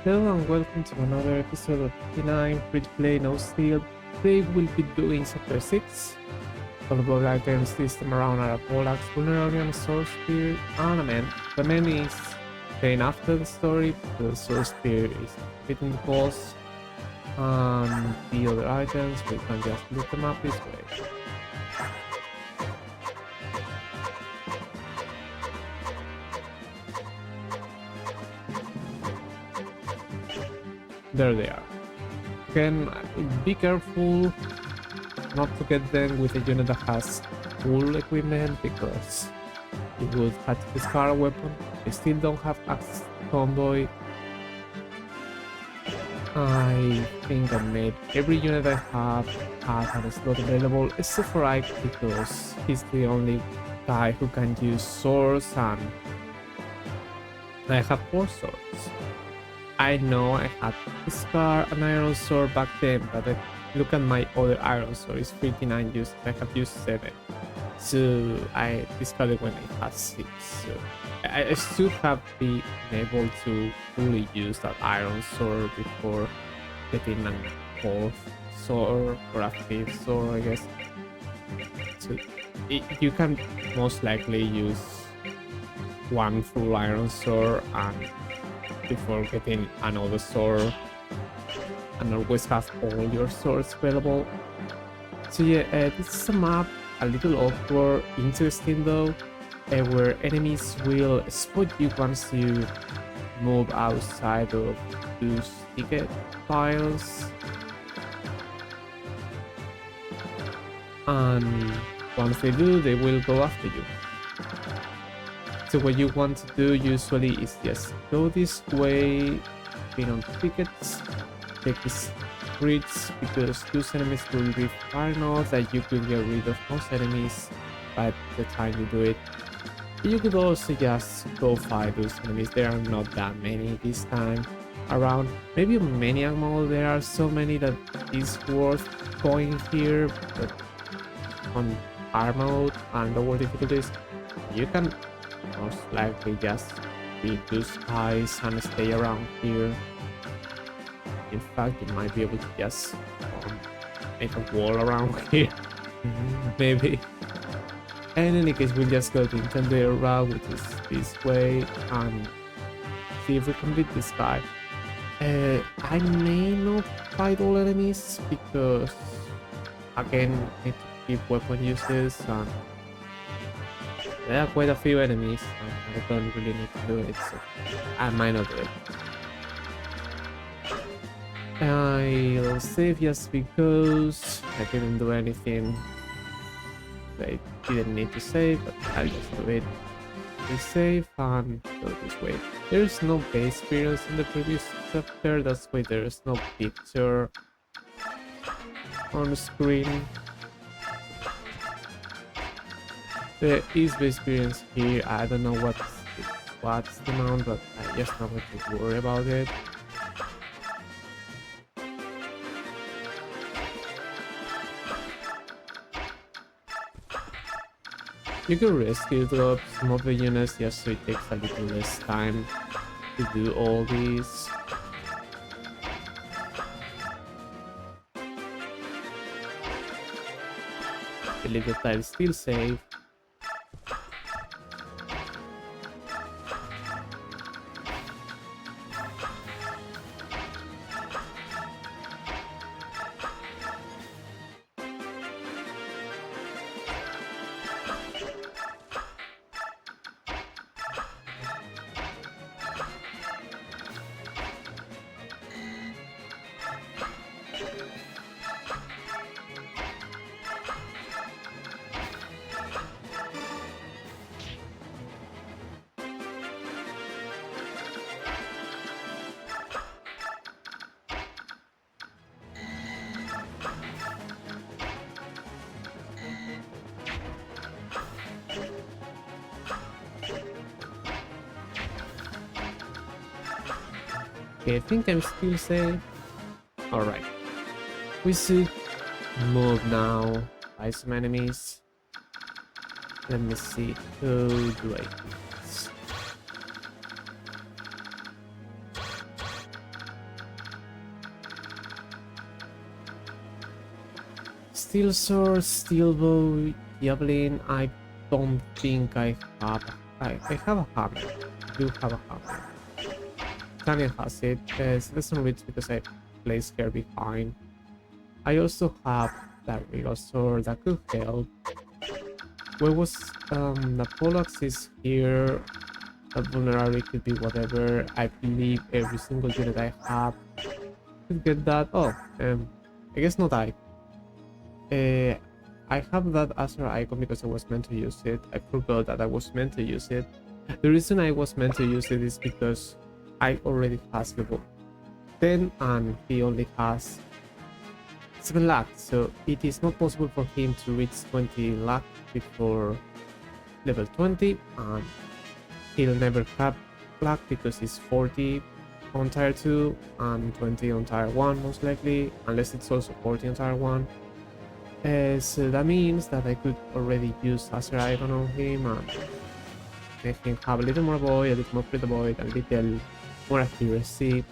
Hello and welcome to another episode of 59 Free to Play No Steal. Today we'll be doing Chapter 6. All about the items this time around are a paralogues, vulnerability, and a sword spear, and a man. The man is playing after the story, the sword spear is hitting the boss, and the other items we can just look them up this way. There they are. Again, be careful not to get them with a unit that has full equipment because you would have to discard a weapon. I still don't have access to convoy. I think I made every unit I have had a slot available except for Ike because he's the only guy who can use swords and I have 4 swords. I know I had to discard an iron sword back then, but look at my other iron sword, it's 59 uses, I have used 7. So I discarded when I had 6. So I should have been able to fully use that iron sword before getting a 4th sword or a 5th sword, I guess. So you can most likely use 1 full iron sword and before getting another sword and always have all your swords available. So yeah, this is a map a little awkward, interesting though, where enemies will spot you once you move outside of those ticket files, and once they do, they will go after you. So what you want to do usually is just go this way, pin on tickets, take these grids because those enemies will be far enough that you could get rid of most enemies by the time you do it. You could also just go fight those enemies, there are not that many this time around. Maybe on Maniac mode there are so many that it's worth going here, but on hard mode and lower difficulties you can most likely just beat those guys and stay around here. In fact, you might be able to just make a wall around here. Maybe. In any case, we'll just go the intended route, which is this way, and see if we can beat this guy. I may not fight all enemies because, again, I need to keep weapon uses and there are quite a few enemies and I don't really need to do it, so I might not do it. I'll save just because I didn't do anything I didn't need to save, but I'll just do it. We save and go this way. There's no base experience in the previous chapter, that's why there's no picture on the screen. There is base experience here. I don't know what's the amount, but I just not going to worry about it. You can rescue drop some of the units just so it takes a little less time to do all these. The little tile is still safe. Okay, I think I'm still safe. Alright. We should move now. Buy some enemies. Let me see. Who do I use? Steel sword, steel bow, javelin. I don't think I have. I have a hammer. I do have a hammer. Tanya has it. It doesn't reach because I placed her behind. I also have that real sword that could help. Where was the paralogues is here. That vulnerability could be whatever. I believe every single unit I have could get that. Oh, I guess not I. I have that Azure icon because I was meant to use it. I forgot that I was meant to use it. The reason I was meant to use it is because I already has level 10 and he only has 7 lakh, so it is not possible for him to reach 20 lakh before level 20, and he'll never have lakh because it's 40 on tier 2 and 20 on tier 1 most likely, unless it's also 40 on tier 1. So that means that I could already use Azure Icon on him and make him have a little more void, a little more free void, a little more accuracy.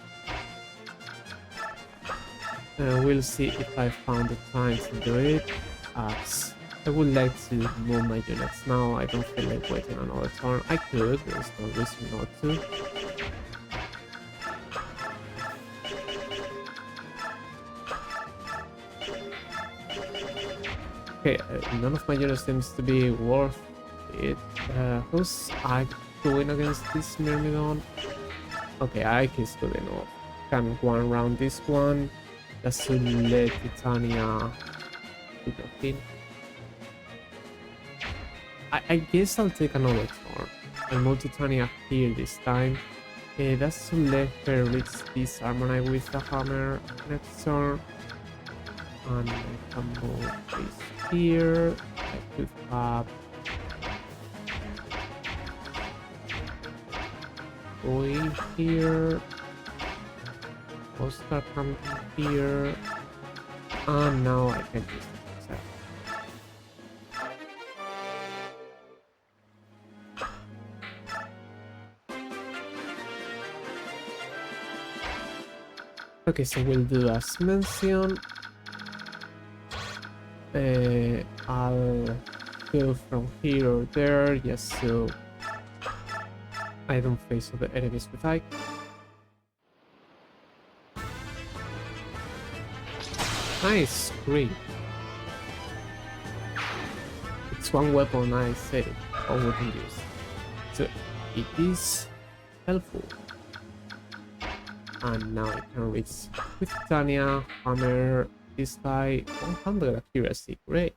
We'll see if I found the time to do it, as I would like to move my units now. I don't feel like waiting another turn. I could, there's no reason not to. Okay, none of my units seems to be worth it. Who's Ike doing against this Myrmidon? Okay, Ike is good enough. Can go around this one. Just to let Titania do the thing. I guess I'll take another turn. I'll move Titania here this time. That's to let her reach this Harmonize with the hammer next turn. And I can move this here. I could have going here. Oscar can be here. And now I can use the set. Okay, so we'll do as mentioned. I'll go from here or there just so I don't face other enemies with Ike. Nice, great. It's one weapon I say, or we can use. So it is helpful. And now I can reach with Titania, hammer, this guy, 100 accuracy, great.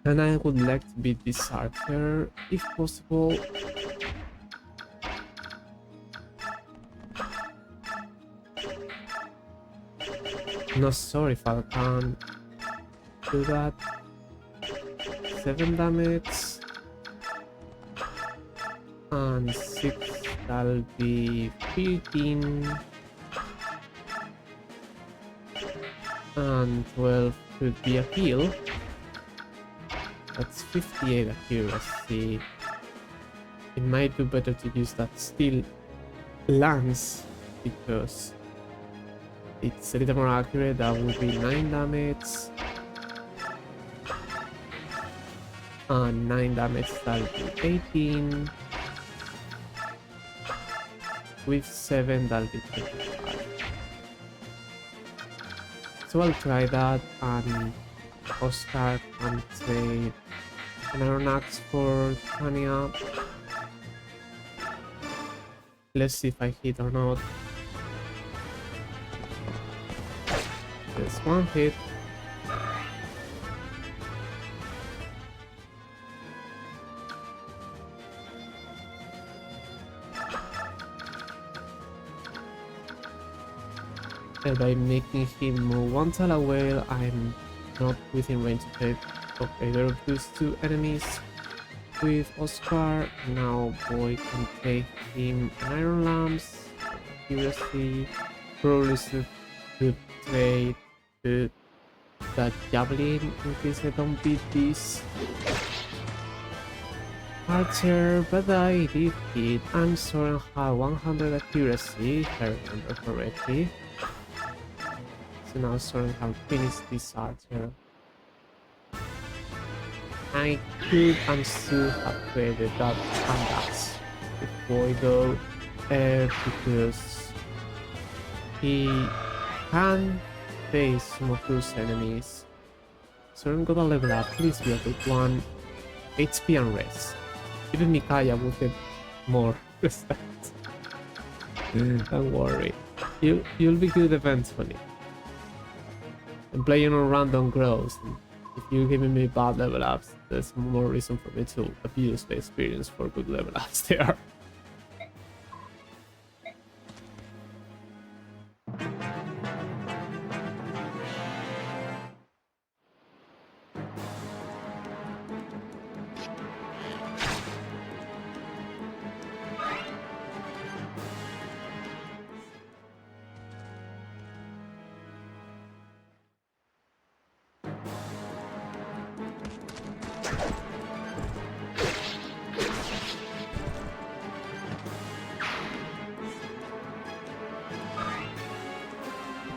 And I would like to beat this archer, if possible. Not sure if I can do that. 7 damage. And 6, that'll be 15. And 12 could be a heal. That's 58 accuracy. It might be better to use that steel lance because it's a little more accurate. That would be 9 damage. And 9 damage, that'll be 18. With 7, that'll be 25. So I'll try that, and Oscar can trade an Rennac for Tanya. Let's see if I hit or not. There's one hit. And by making him move one tile away, I'm not within range of either of those two enemies. With Oscar, now boy can take him an Iron Lance. accuracy. Probably should trade to that javelin in case I don't beat this archer, but I did hit, and Soren had 100 accuracy, if I remember correctly. So now Soren can finish this archer. I could and should have created that canvas before I go, because he can face some of those enemies. Soren got a level up, please be a good one. HP and rest. Even Mikaya will get more respect. Don't worry, you'll be good eventually. And playing on random grows. If you're giving me bad level ups, there's more reason for me to abuse the experience for good level ups there.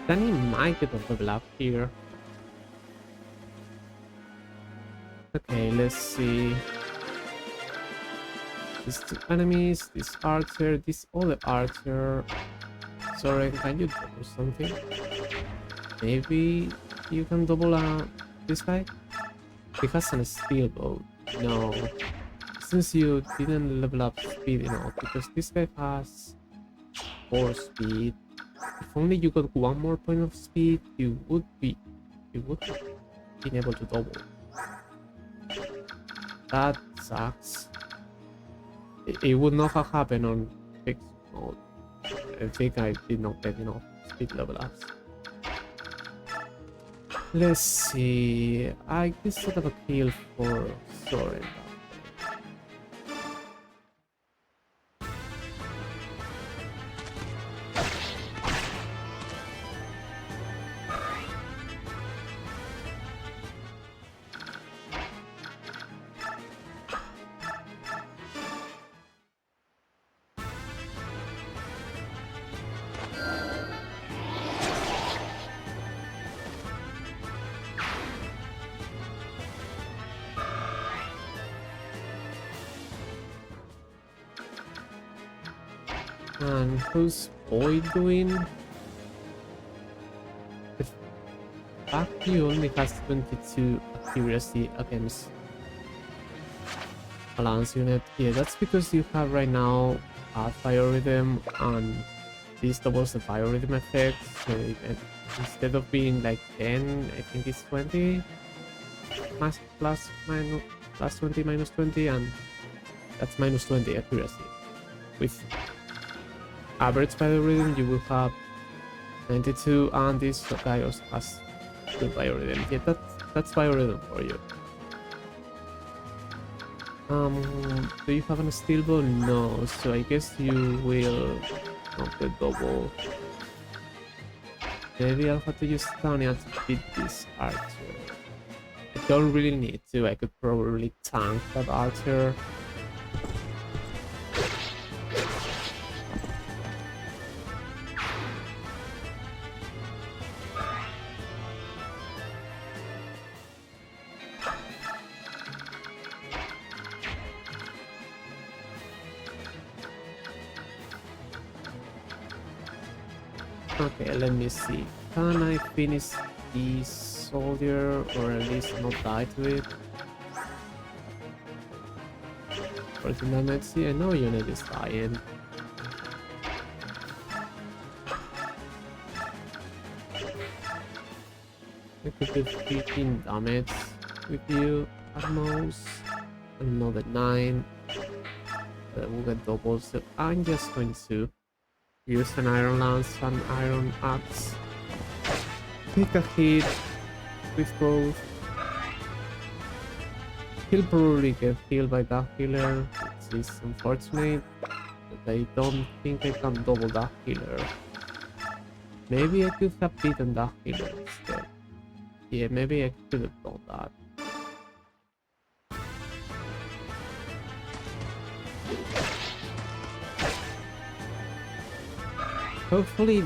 Then he might get a level up here. Okay, let's see. These two enemies, this archer, this other archer. Sorry, can you double something? Maybe you can double this guy? He has an steel bow. No. Since you didn't level up speed enough, because this guy has 4 speed. If only you got 1 more point of speed, you would have been able to double. That sucks. It would not have happened on fixed mode. I think I did not get enough speed level ups. Let's see. I guess sort of a kill for Soren. And who's boy doing? The fact he only has 22 accuracy against balance unit. Yeah, that's because you have right now a biorhythm, and this doubles the biorhythm effect. So instead of being like 10, I think it's 20 plus 20 minus 20, and that's minus 20 accuracy. With average biorhythm, you will have 92, and this guy also has good biorhythm. Yeah, that's biorhythm for you. Do you have a steel bow? No, so I guess you will not get double. Maybe I'll have to use Tanya to beat this archer. I don't really need to. I could probably tank that archer. Okay, let me see. Can I finish this soldier, or at least not die to it? 14 damage. See, I know unit is dying. I could do 15 damage with you at most. Another 9. We'll get double, so I'm just going to use an iron lance and iron axe. Take a hit with both. He'll probably get healed by that healer, which is unfortunate. but I don't think I can double that healer. Maybe I could have beaten that healer instead. Yeah, maybe I could have done that. Hopefully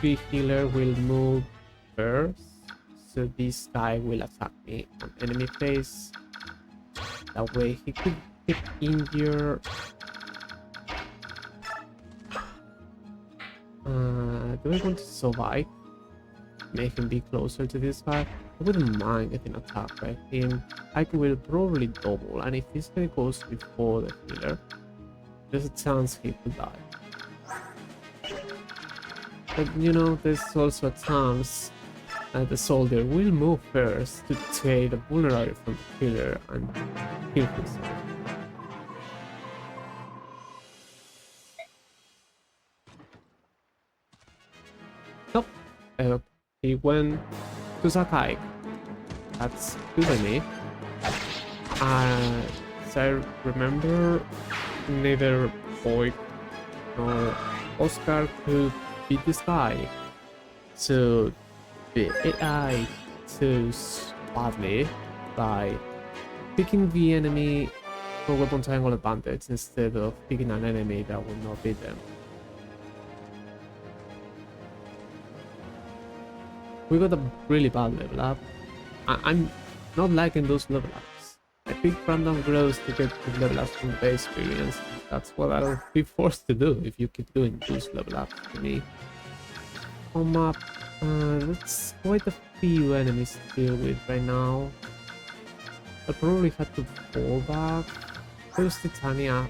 the healer will move first, so this guy will attack me on enemy phase. That way he could get injured. Do I want to survive? Make him be closer to this guy? I wouldn't mind getting attacked by him. I will probably double, and if this guy goes before the healer, there's a chance he could die. But you know, there's also a chance that the soldier will move first to take the vulnerability from the healer and heal himself. Nope. He went to Sakai. That's good by me. As I remember, neither Boyd nor Oscar could beat this guy. So the AI chose badly by picking the enemy for weapon triangle advantage instead of picking an enemy that will not beat them. We got a really bad level up. I'm not liking those level ups. I pick random growth to get good level ups from the experience. That's what I'll be forced to do if you keep doing those level ups to me. On map, that's quite a few enemies to deal with right now. I probably had to fall back. First Titania.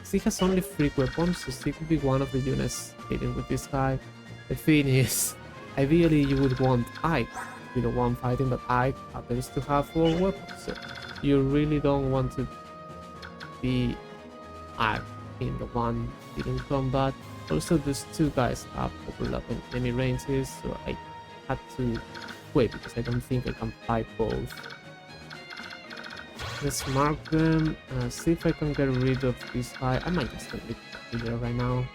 She has only 3 weapons, so she could be one of the units dealing with this guy. The thing is, ideally you would want Ike to be the one fighting, but Ike happens to have 4 weapons, so you really don't want to be Ike in the one dealing combat. Also, these 2 guys have overlapping enemy ranges, so I had to wait because I don't think I can fight both. Let's mark them, see if I can get rid of this guy. I might just get rid of the healer right now.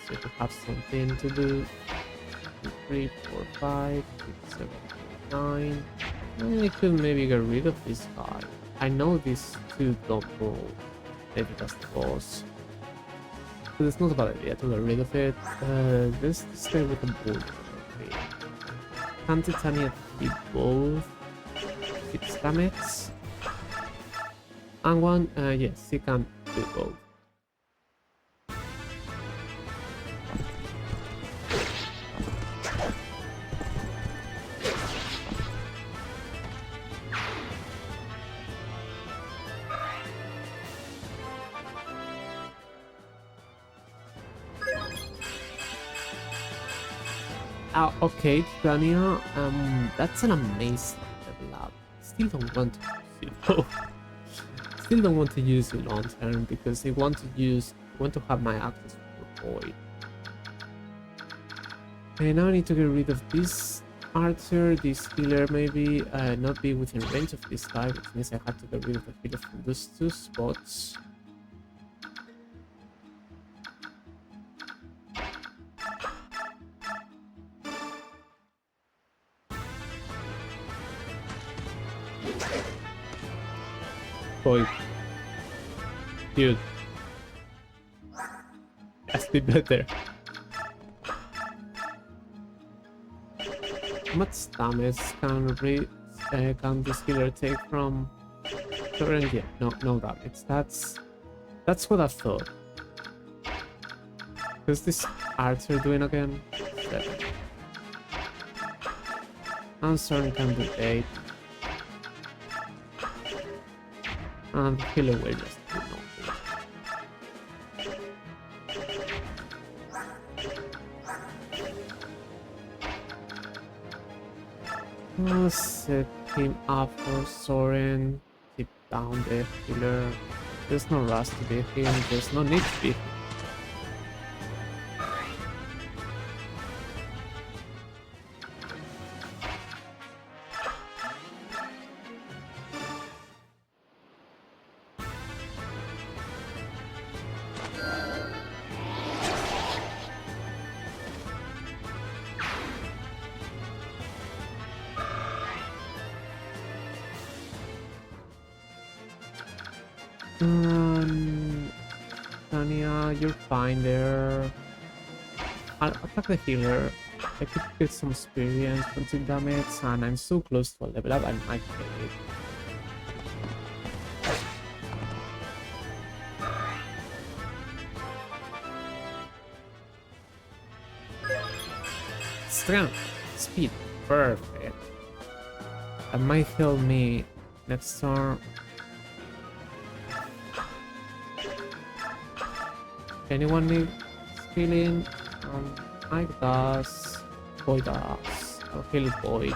So to have something to do. 2, 3, 4, 5, 6, 7, 9. I could maybe get rid of this guy. I know these 2 don't roll. Maybe that's the boss. But it's not a bad idea to get rid of it. Let's stay with the bull. Okay. Can Titania beat both? 6 damage. And 1, yes, he can do both. Okay, Titania, that's an amazing level up. Still don't want to use it though. Still don't want to use it long term because I want to have my access for Void. Okay, now I need to get rid of this archer, this healer maybe, not be within range of this guy, which means I had to get rid of the healer from those 2 spots. Boy, dude, that's the better. How much damage can this healer take from current? Yeah, no damage. That's what I thought. What's this archer doing again? 7. Answer can do 8. And the healer will just do nothing. I'll set him up for Soren. Keep down the healer. There's no rush to be him. There's no need to be him. Tanya, you're fine there. I'll attack the healer. I could get some experience, 20 damage, and I'm so close to a level up, I might get it. Strength, speed, perfect. That might help me next turn. Anyone need healing? Mike does. Boy does. I'll heal Boy.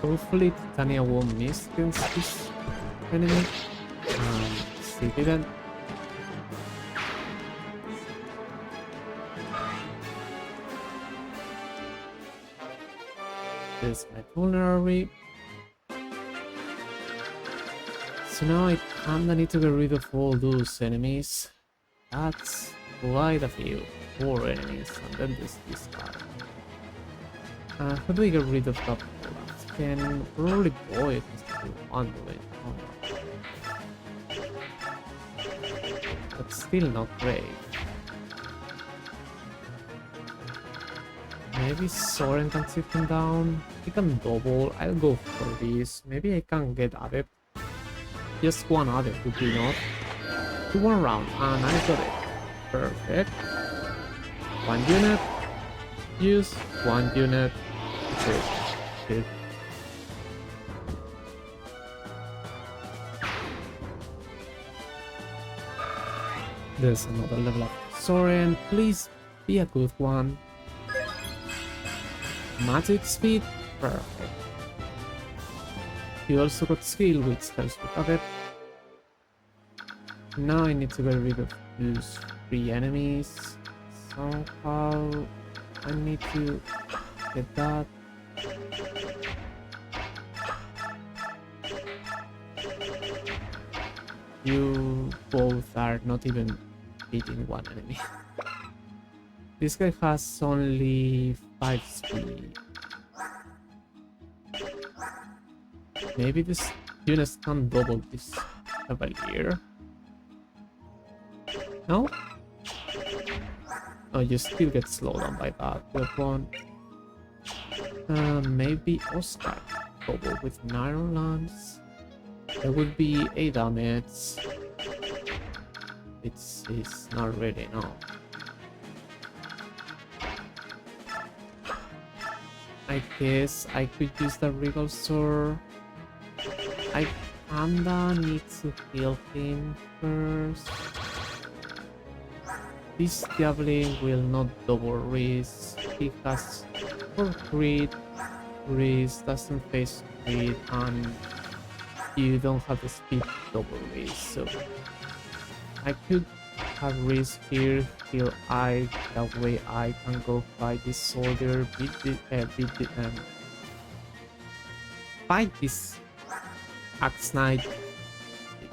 Hopefully Titania won't miss against this enemy. She didn't. This is my vulnerary. So now I kinda need to get rid of all those enemies. That's quite a few. 4 enemies, and then there's this guy. How do I get rid of that? Can probably Boy has to do one of it. But still not great. Maybe Soren can sit him down. He can double. I'll go for this. Maybe I can get Adept. Just one Adept would be enough. To 1 round, and I got it. Perfect. 1 unit. Use 1 unit. Good. There's another level up. Soren, please be a good one. Magic speed, perfect. You also got skill, which helps with Adept. Now I need to get rid of those 3 enemies. Somehow I need to get that. You both are not even beating 1 enemy. This guy has only 5 speed. Maybe this unit can double this Cavalier. No? Oh, you still get slowed down by that weapon. Maybe Oscar double with an Iron Lance. There would be 8 damage. It's not really, no. I guess I could use the Regal Sword. I kinda need to heal him first. This Javelin will not double risk. He has 4 crit, risk, doesn't face crit, and you don't have the speed double risk, so I could have risk here, heal I, that way I can go fight this soldier, fight this Axe Knight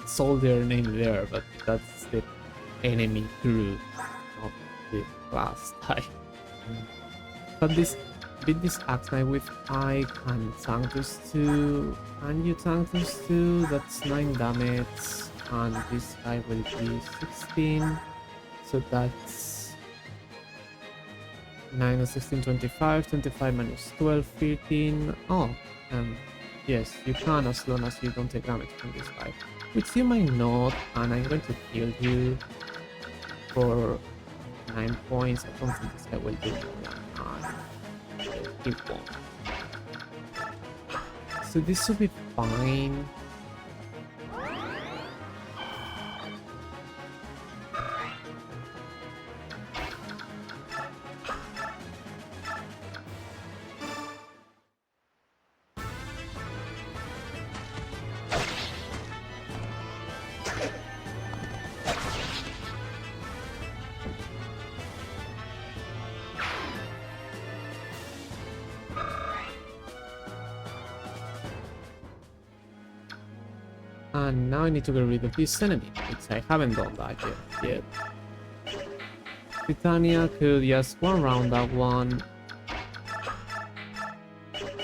soldier named there, but that's the enemy crew, not the class type. But beat this Axe Knight with I can tank those 2, and you tank those 2, that's 9 damage, and this guy will be 16, so that's 9 and 16, 25, 25 minus 12, 13, yes, you can as long as you don't take damage from this guy, which you might not, and I'm going to kill you for 9 points. I don't think this guy will do more than 9. Keep on. So this should be fine. And now I need to get rid of this enemy, which I haven't done that yet. Titania could just one round that one.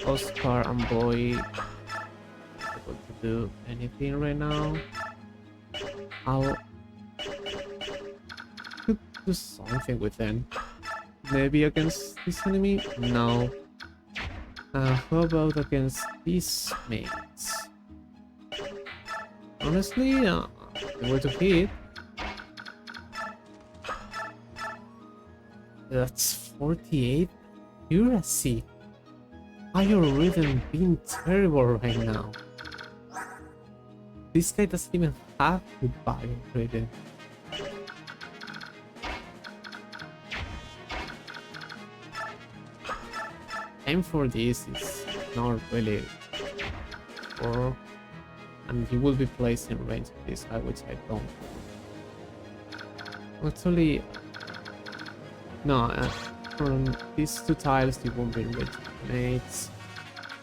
Oscar and Boy not able to do anything right now. I'll could do something with them. Maybe against this enemy? No. How about against these mates? Honestly, they were to hit. That's 48 accuracy. Are your rhythm being terrible right now? This guy doesn't even have good bio rhythm. Aim for this is not really for, and you will be placed in range of this guy, which I don't. Actually, no, from these two tiles you won't be in range of mates.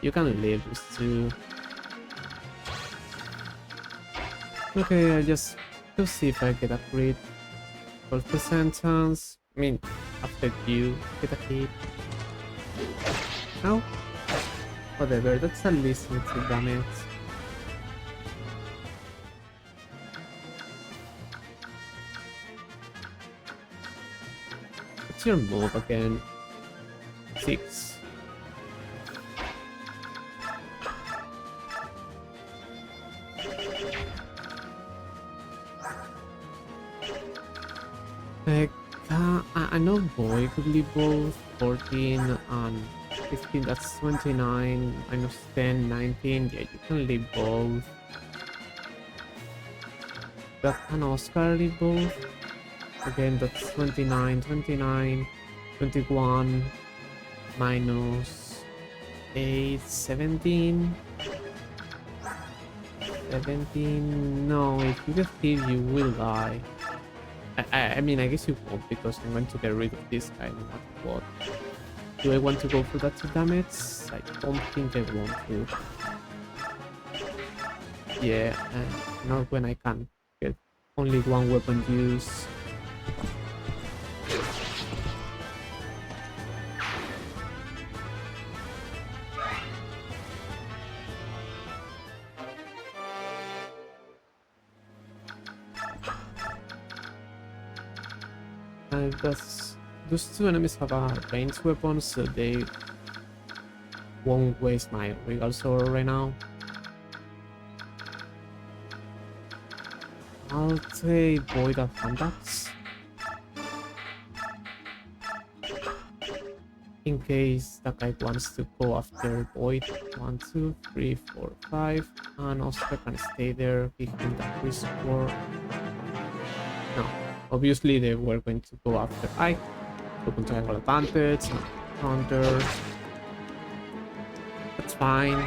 You can leave these two. Okay, I just to see if I get a crit. 12% chance. I mean, after you get a hit. No? Whatever, that's at least into damage. What's your move again? 6. I know Boy could leave both 14 and 15, that's 29, minus 10, 19, yeah, you can leave both. That can Oscar leave both? Again, that's 29, 29, 21, minus 8, 17. 17, no, if you get hit, you will die. I mean, I guess you won't because I'm going to get rid of this guy no matter what. Do I want to go for that 2 damage? I don't think I want to. Yeah, not when I can get only one weapon use. Those 2 enemies have a ranged weapon, so they won't waste my Regal Sword right now. I'll take Void of Contacts in case that guy wants to go after Void. 1, 2, 3, 4, 5, and Oscar can stay there behind that risk war. No. Obviously, they were going to go after Ike, open triangle advantage, counter. That's fine.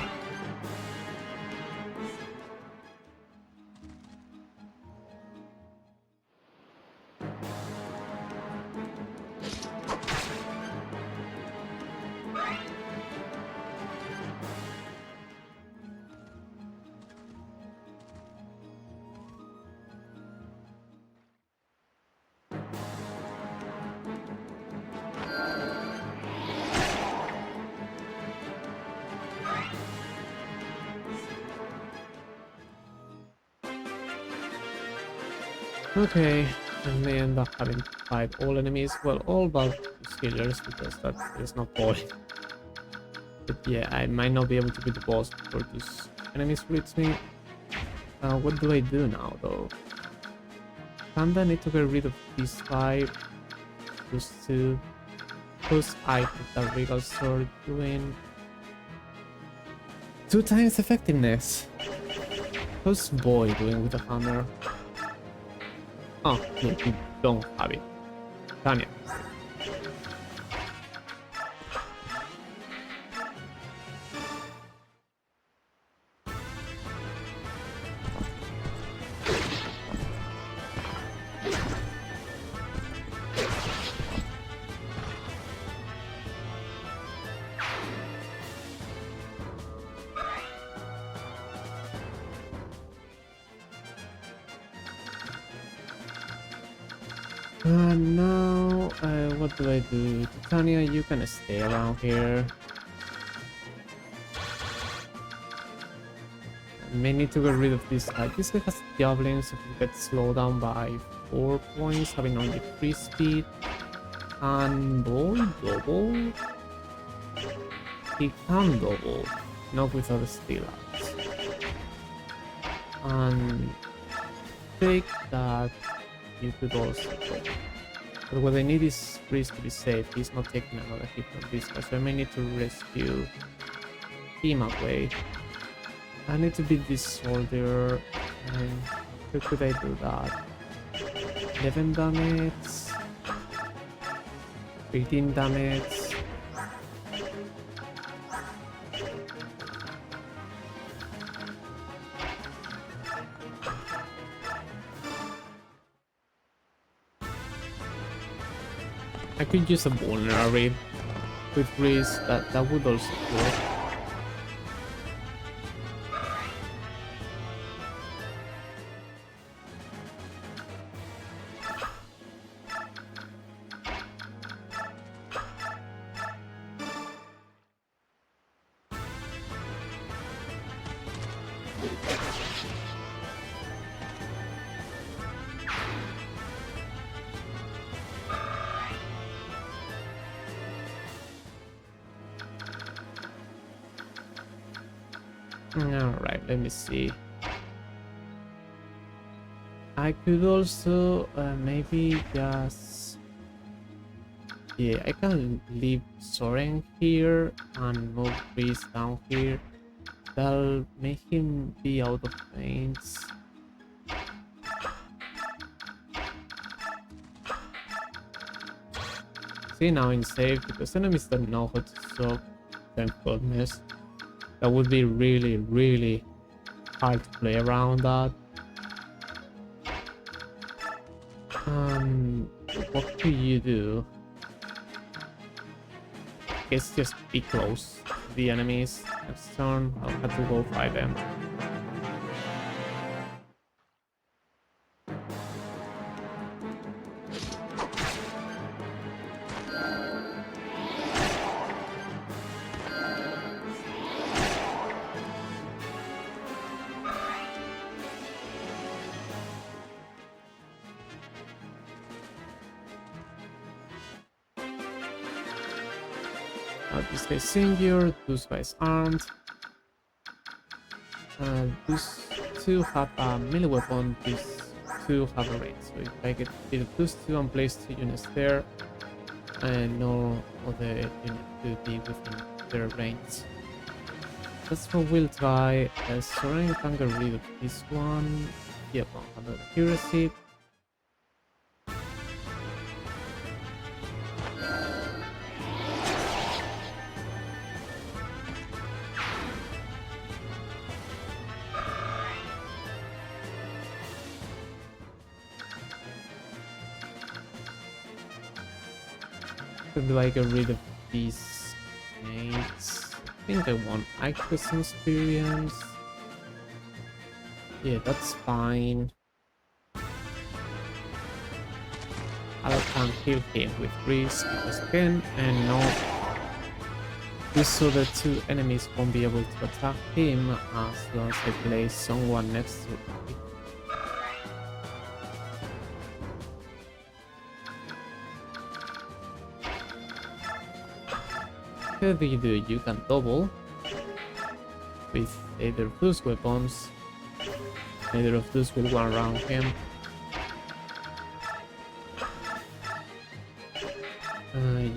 Okay, and they end up having to fight all enemies. Well, all but healers because that is not point. But yeah, I might not be able to beat the boss before these enemies reach me. What do I do now though? Kinda need to get rid of these 5. Those 2. Plus I put the Regal Sword doing 2 times effectiveness. How's Boy doing with the hammer? Oh, yeah, you don't have it. Tanya. Now, what do I do? Titania, you can stay around here. I may need to get rid of this guy. This guy has javelins, so he gets slowed down by 4 points, having only 3 speed. And boy, double? He can double, not without a steal out. And take that, you could also go. But what I need is Breeze to be safe. He's not taking another hit from this guy, so I may need to rescue him away. I need to beat this soldier, and how could I do that? 11 damage, 18 damage. I could use a vulnerary with Breeze, that would also work. Alright, let me see. I could also maybe just... Yeah, I can leave Soren here and move Breeze down here. That'll make him be out of range. See, now in safe, because enemies don't know how to soak. Thank goodness. That would be really, really hard to play around that. What do you do? I guess just be close to the enemies. Next turn, I'll have to go fight them. This guy's injured, those guys aren't. Those two have a melee weapon, these two have a range. So if I get rid of those two and place 2 units there, and no other unit to be within their range. That's what we'll try. Soren can get rid of this one. Yep, 100 accuracy. Do I get rid of these mates? I think I want access experience. Yeah, that's fine. I can heal him with Breeze because I can, and no. Just so the 2 enemies won't be able to attack him as long as I place someone next to him. How do you do? You can double with either of those weapons. Neither of those will go around him.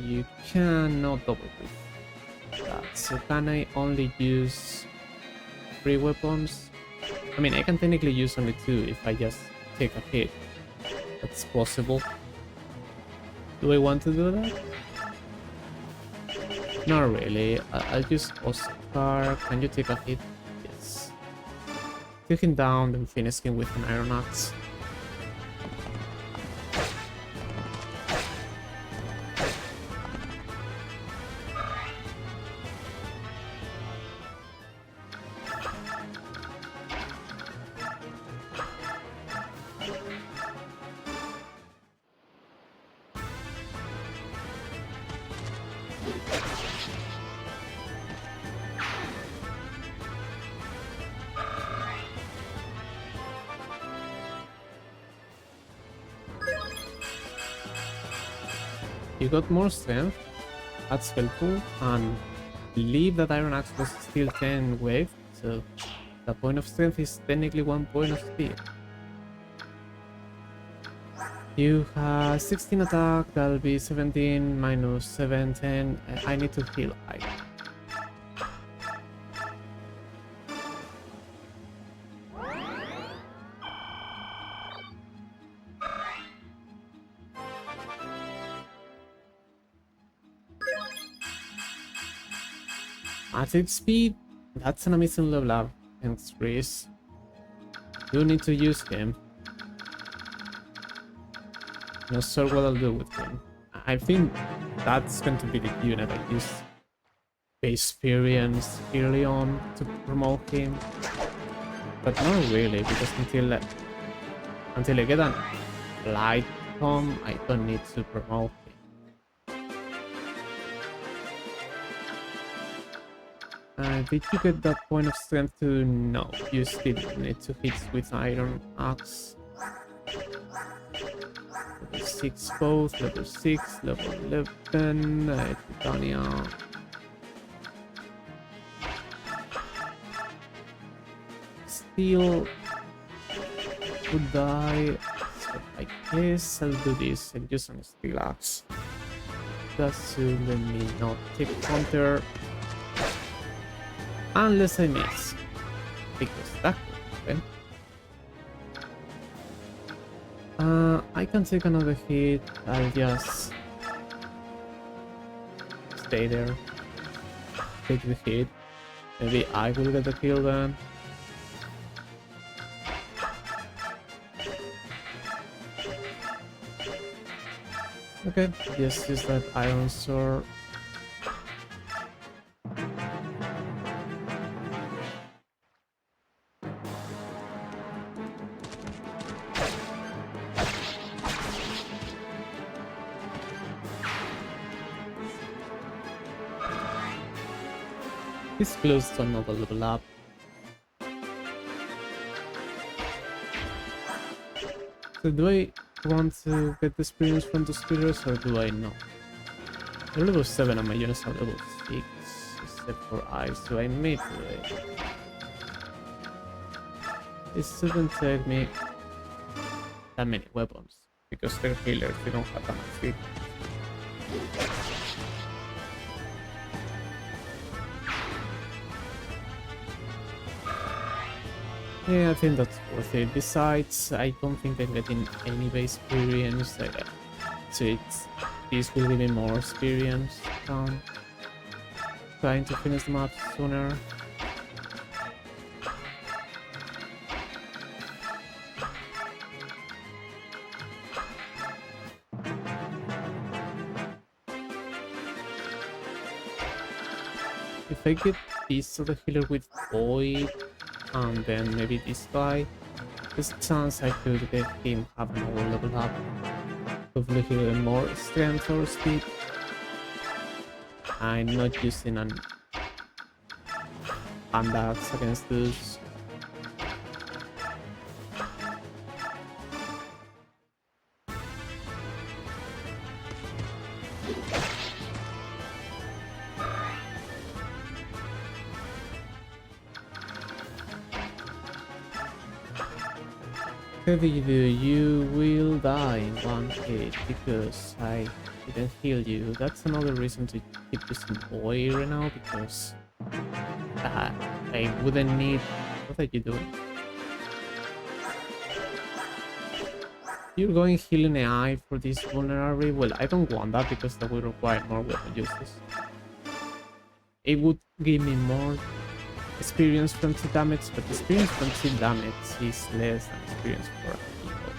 You cannot double with that. So can I only use 3 weapons? I mean, I can technically use only 2 if I just take a hit. That's possible. Do I want to do that? Not really. I'll use Oscar. Can you take a hit? Yes. Take him down, then finish him with an Iron Axe. You got more strength, that's helpful, and believe that Iron Axe was still 10 wave, so the point of strength is technically 1 point of speed. You have 16 attack, that'll be 17 minus 7, 10. I need to heal Iron. At speed, that's an amazing level up. Thanks, Chris. You need to use him. Not sure what I'll do with him. I think that's going to be the unit I use experience early on to promote him. But not really, because until I get an light com, I don't need to promote him. Did you get that point of strength to? No, you still need to hit with Iron Axe. Level 6 both, level 6, level 11, Titania. Still would die, so I guess I'll do this and use some Steel Axe. Just to let me not take counter. Unless I miss, because that could happen. I can take another hit. I'll just stay there, take the hit. Maybe I will get the kill then. Okay, just use that Iron Sword. He's close to another level up. So do I want to get the experience from the speeders or do I not? They're level 7 and my units are level 6, except for I, so I may do it. This shouldn't take me that many weapons, because they're healers, they don't have that much speed. Yeah, I think that's worth it. Besides, I don't think I'm getting any base experience, so this will give me more experience. Trying to finish the map sooner. If I get this other healer with Void, and then maybe this guy, there's a chance I could get him have another level up. Hopefully he'll get more strength or speed. I'm not using an Andax against this. Heavy, you will die in one hit because I didn't heal you. That's another reason to keep using Boy right now, because I wouldn't need... What are you doing? You're going healing AI for this vulnerary? Well, I don't want that because that would require more weapon uses. It would give me more experience from 2 damage, but experience from 2 damage is less than experience for people.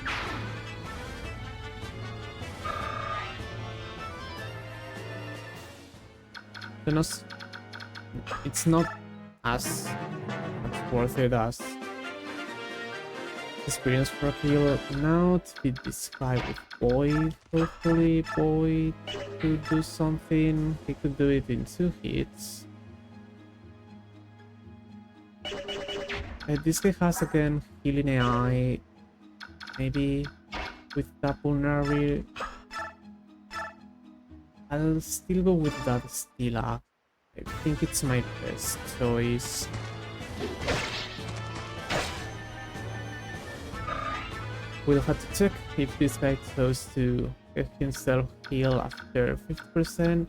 It's not as worth it as experience for a kill. Now to be described with Void. Hopefully Void could do something. He could do it in 2 hits. This guy has again healing AI, maybe with that vulnerary. I'll still go with that Stila. I think it's my best choice. We'll have to check if this guy chose to get himself heal after 50%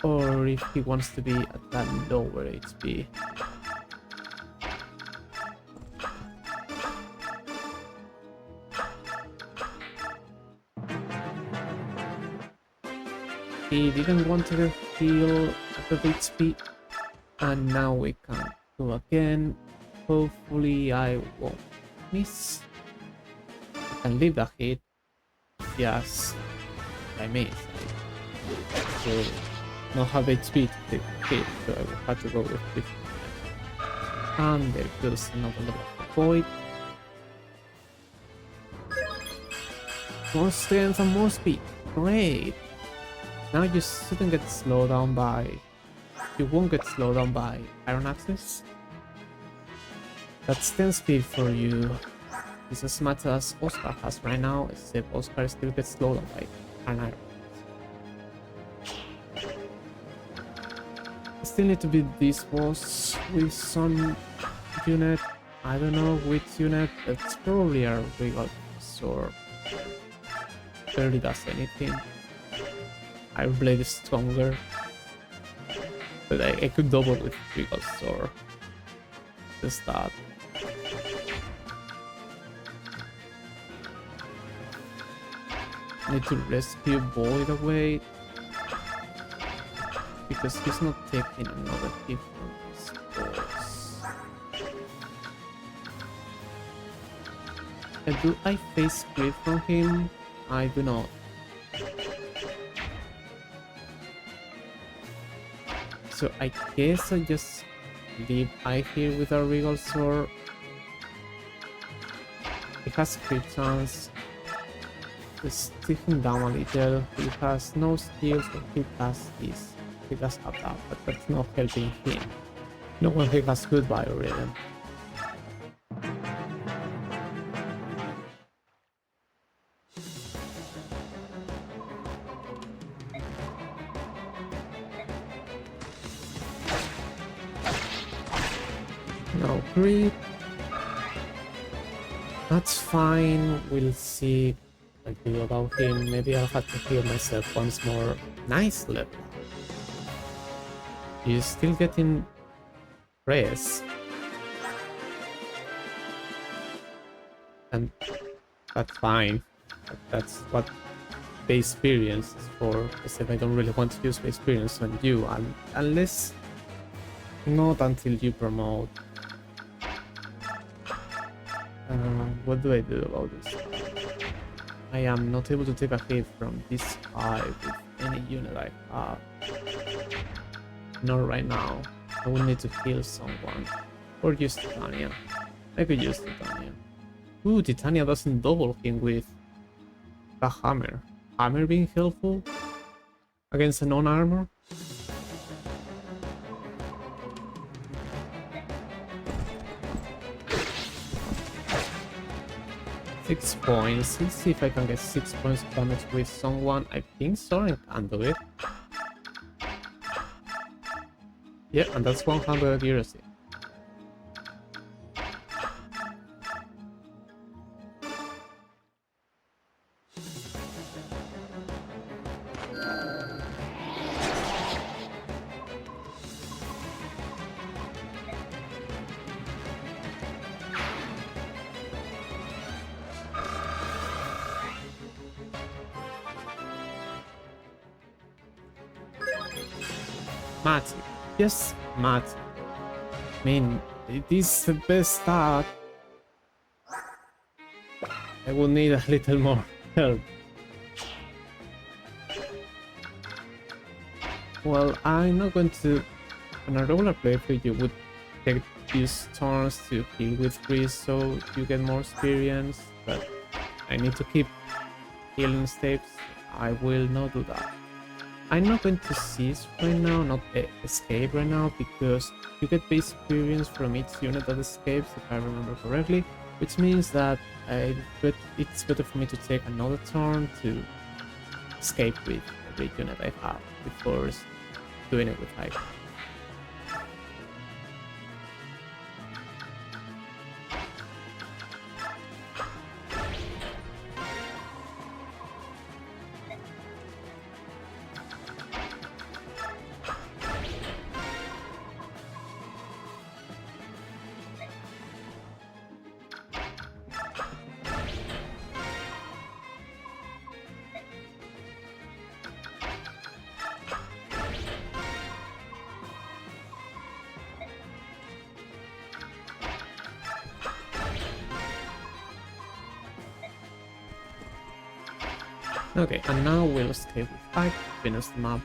or if he wants to be at that lower HP. He didn't want to heal at the HP, and now we can go again. Hopefully I won't miss. I can leave the hit. Yes, I missed. So not have HP to take the hit, so I will have to go with 50. And there goes another level of void. More strength and more speed. Great! Now you shouldn't get slowed down by... You won't get slowed down by iron axes. That's 10 speed for you. It's as much as Oscar has right now, except Oscar still gets slowed down by an iron. I still need to beat this boss with some unit. I don't know which unit. It's probably a regal sword. Barely does anything. Iron Blade is stronger, but I could double with Regal Sword. Just that. Need to rescue Void away because he's not taking another hit from this boss. And do I face crit from him? I do not. So I guess I just leave I here with a Regal Sword. He has crit chance. Just take him down a little. He has no skills, but he does this. He does have that, but that's not helping him. No one here has good biorhythm. No creep. That's fine. We'll see what I do about him. Maybe I'll have to heal myself once more. Nice level. You're still getting res. And that's fine. That's what the experience is for. Except I don't really want to use the experience on you, unless not until you promote. What do I do about this? I am not able to take a hit from this guy with any unit I have. Not right now. I will need to heal someone. Or use Titania. I could use Titania. Ooh, Titania doesn't double him with a hammer. Hammer being helpful against a non-armor? 6 points. Let's see if I can get 6 points of damage with someone. I think Soren can do it. Yeah, and that's 100 accuracy. Magic. Yes, magic. I mean, it is the best start. I will need a little more help. Well, I'm not going to... On a regular playthrough, you would take these turns to heal with freeze so you get more experience, but I need to keep healing steps. I will not do that. I'm not going to cease right now, not escape right now, because you get base experience from each unit that escapes, if I remember correctly, which means that it's better for me to take another turn to escape with every unit I have before doing it with hype. Okay, and now we'll escape with 5, finish the map.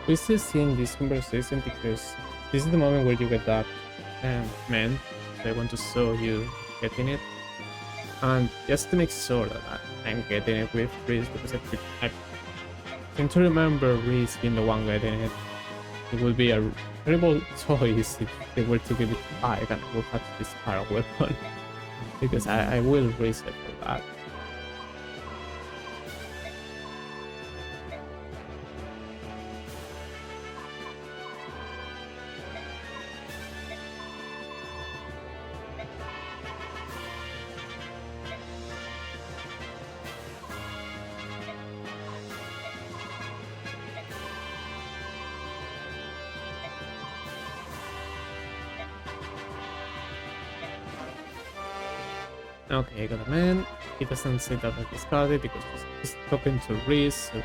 We're still seeing this conversation because this is the moment where you get that man. So I want to show you getting it, and just to make sure that I'm getting it with Reese, because I seem to remember Reese being the one getting it. It would be a terrible choice if they were to give it 5 and I will have to discard a weapon because I will risk it for that. Okay, I got a man. He doesn't say that I discarded because he's talking to Reese. So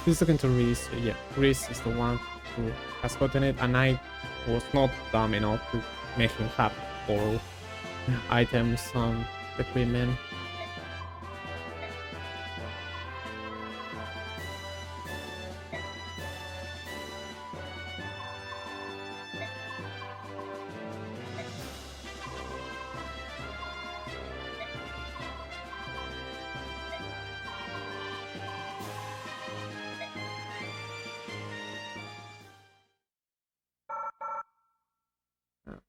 he's talking to Reese. So yeah, Reese is the one who has gotten it, and I was not dumb enough to make him have 4 items on the equipment.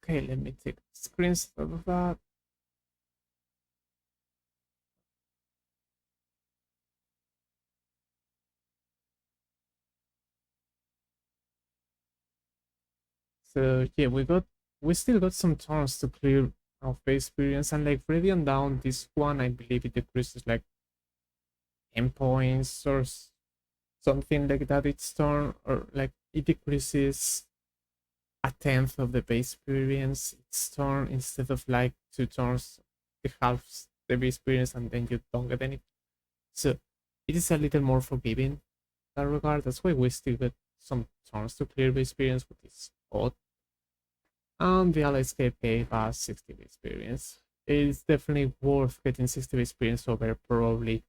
Okay, let me take a screenshot of that. So yeah, we still got some turns to clear our face experience, and like Radiant down, this one I believe it decreases like 10 points or something like that each turn, or like it decreases 1/10 of the base experience each turn instead of like 2 turns it halves the base experience and then you don't get any. So it is a little more forgiving in that regard. That's why we still get some turns to clear base experience, which is odd. And the ally escape gave us 60 base experience. It's definitely worth getting 60 base experience over probably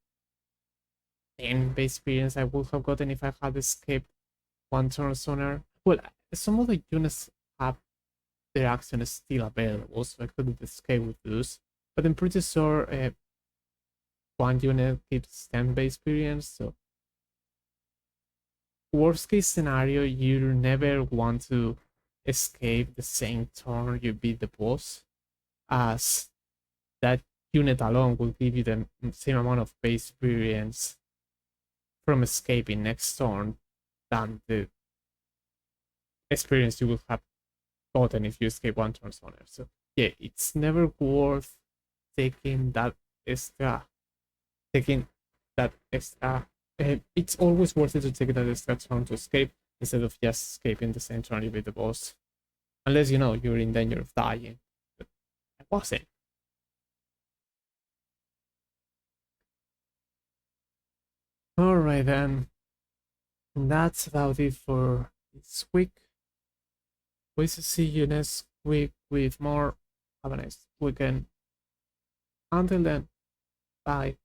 10 base experience I would have gotten if I had escaped 1 turn sooner. Well, some of the units have their actions still available, so I couldn't escape with those. But I'm pretty sure 1 unit gives 10 base experience, so worst case scenario, you never want to escape the same turn you beat the boss, as that unit alone will give you the same amount of base experience from escaping next turn than the experience you will have gotten if you escape 1 turn sooner. So yeah, it's never worth taking that extra. It's always worth it to take that extra turn to escape instead of just escaping the same turn you beat the boss. Unless you know you're in danger of dying. But I wasn't. Alright then. And that's about it for this week. We shall see you next week with more. Have a nice weekend. Until then, bye.